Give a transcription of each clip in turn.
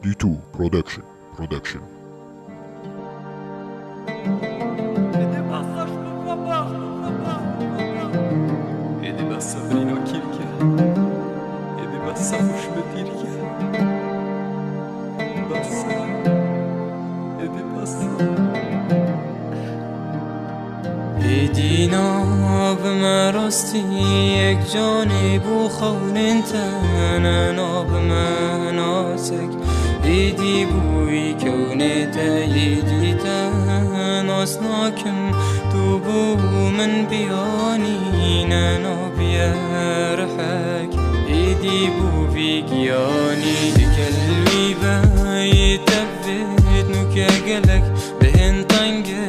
D2 Production. Edi bassa brino kirke, edi bassa hoş betirke, bassa, edi bassa. edi nabme rasti ek jani bu khawlin tana nabme nasek, edi buy kevnete edi tan asnakim tu bu men biyani نبيرحك ايدي بو بيجياني قلبي بيتبت نوكا قلك بهن طنقة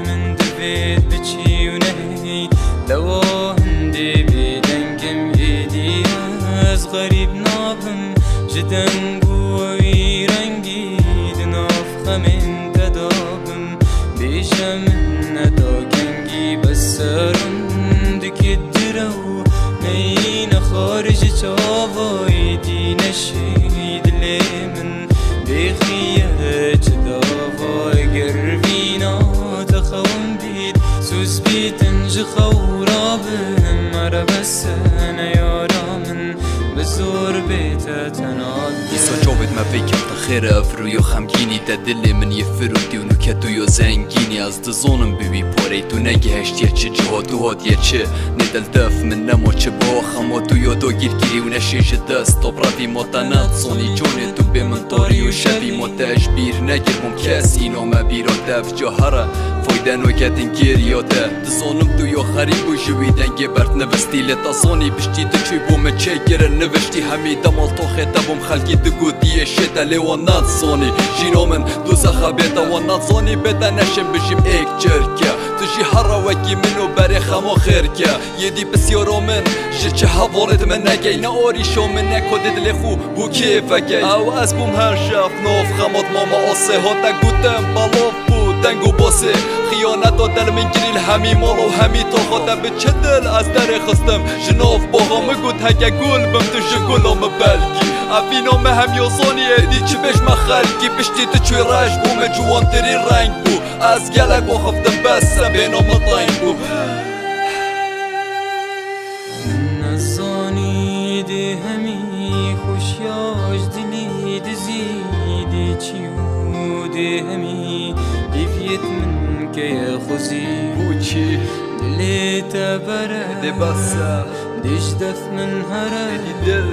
من دبيت بتشي ونهي لو هندي بيدنقم ايدي غريب نابم جدا قوي رنقي دنافخة من تدابم بيشا من نداقنقي بسرن دكدرو نين خارج تاباي دين الشهيد لمن بخيات دافاي قربينا تخون بيد سوس بيتنج خورابهم مرا بس انا يارا من بزور بيتا تناد ایسا جاوید ما فکر خیر افرو یا خمگینی تا دل من یه فرودی و نکتو یا زنگینی از دزانم ببی پاره تو نگهشت یه چه جهاد و هاد یه چه ندل دف من نما چه با خماتو یا دا گیرگیری و نشیش دست تا برافی ما تنات صانی جانه تو به من تاری و شبی ما تشبیر نگیر هم کسی نامه بیرا دف جاهره فایده نوکتین گیریاته دزانم تو یا خریب و جویدن گه برد نوستی لطاسانی بشتی تو چوی بومه چه گره نوشتی همی دمال تا خطبم خلقی دگو دیه شده لیوانات زانی جینا من دوزخه بیده وانات زانی بده نشم بشیم ایک جرکه تشی هر وکی منو بری خما خیرکه یه دی بسیارا من جرچه حوالت من نگی نه آریشا من نکاده دل خو بو کیفه گی او از بوم هر شف ناف خمات ماما آسه ها دگوتم بلاف بود دنگو باسه خیانت ها دل من گریل همی مال و همی تا خودم به چه دل از در خستم جناف باها مگود هگه گل بم تو شگلام بلگی افینا مه هم یاسانی ایدی چی بش مخلگی بشتی تو چوی رش بوم جوان تری رنگ بو از گلک و خفتم بسم بینا مطنگ بو نزانی ده همی خوشیاش دلی دزیدی چیو ده همی بیفیت من که خوزی بوچی دلی تبره ده بسا دیش دف من هره دل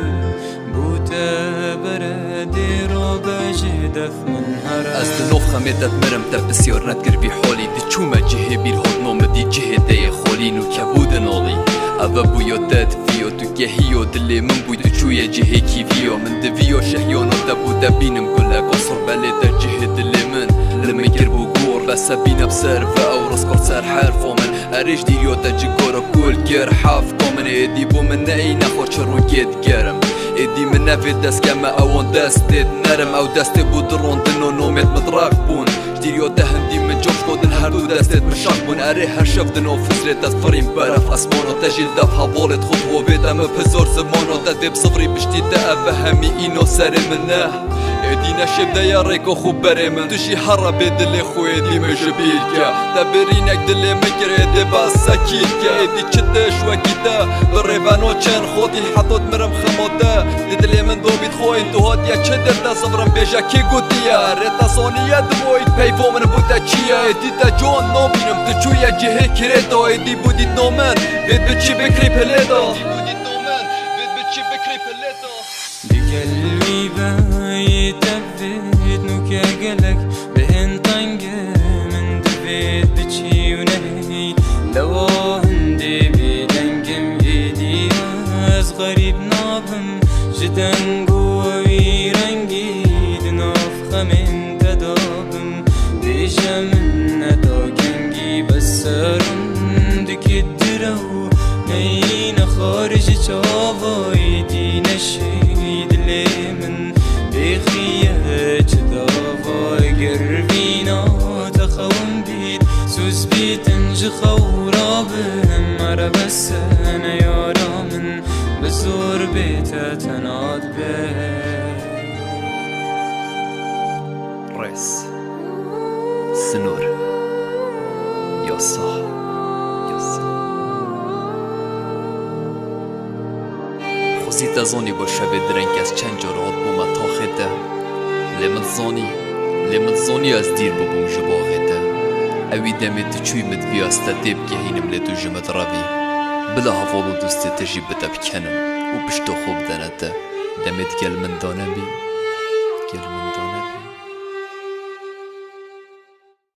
بوتا بردی را بجی دف من هره از دنوف خمیدت مرم تا بسیار ندگر بی حالی دی چومه جهه بیر هاد نامه دی جهه دی خالی نو کبود نالی اوه بویا داد فیو تو گهیو دلی من بود چوی جهه کی فیو من دویو شهیانو دا بودا بینم گله قصر بله در جهه دلی من لما گربو گور بسا بینم سر و او رسکار سر حرفا من اریش دیریو دا جگارا کل گر حف کامن ایدی بو من نئی نخور چرون گید گرم ایدی من نفید دست کمه اوان دستت نرم او دست بود روندن و نومت مدرق بون جدیریو ده هندی من جوش کودن هر دو دستت مشاق بون اره هر شفتن و فسرت از فریم برف اسمانو تجیل دف حوالت خود و بیدم پزار زمانو ده دب صفری بشتی ده اوه همی اینو سر منه ایدی نشب ده یا ریکو خوب بره من توشی هر به دل خو ایدی مجبیر که ده برینک دل مگر ایدی باز سکیر که ایدی چه دش وکی ده بریوانو چن خودی حدود مرم خماده دل من دو بید خوین تو هاد یا چه دل ده صبرم بیجا کی گودیه رتا سانیه دموید پیفو من بوده چیه ایدی ده جان نابینم تو چویه جهه کره دا ایدی بودید نامن بید به چی بکری پله دا بقلبي بيتبت نوكا قلك بهن طنقة من دبيت بتشي ونهي لو هندي بيدنقم ايدي غريب نابم جدا قوي رنقي دنافخة من تدابم بيجا من نداقنقي بسرن دكدرو نين خارج تاباي دين الشهيد لمن بخيات دافاي قربينا تخون بيد سوس بيتنج خورابهم مرا بس انا يارا من بزور بيتا تناد بيت سنور یا صح یا صح خوزی تزانی با شب درنگ از چند جا راد بوم تاخده لمن زانی از دیر ببوم جباغده اوی دمی تو چوی مدوی استا دیب گهینم لیتو جمد روی بلا هفالو دوستی تجی بتا بکنم و پشتو خوب دنده دمت گل من دانم بی گل من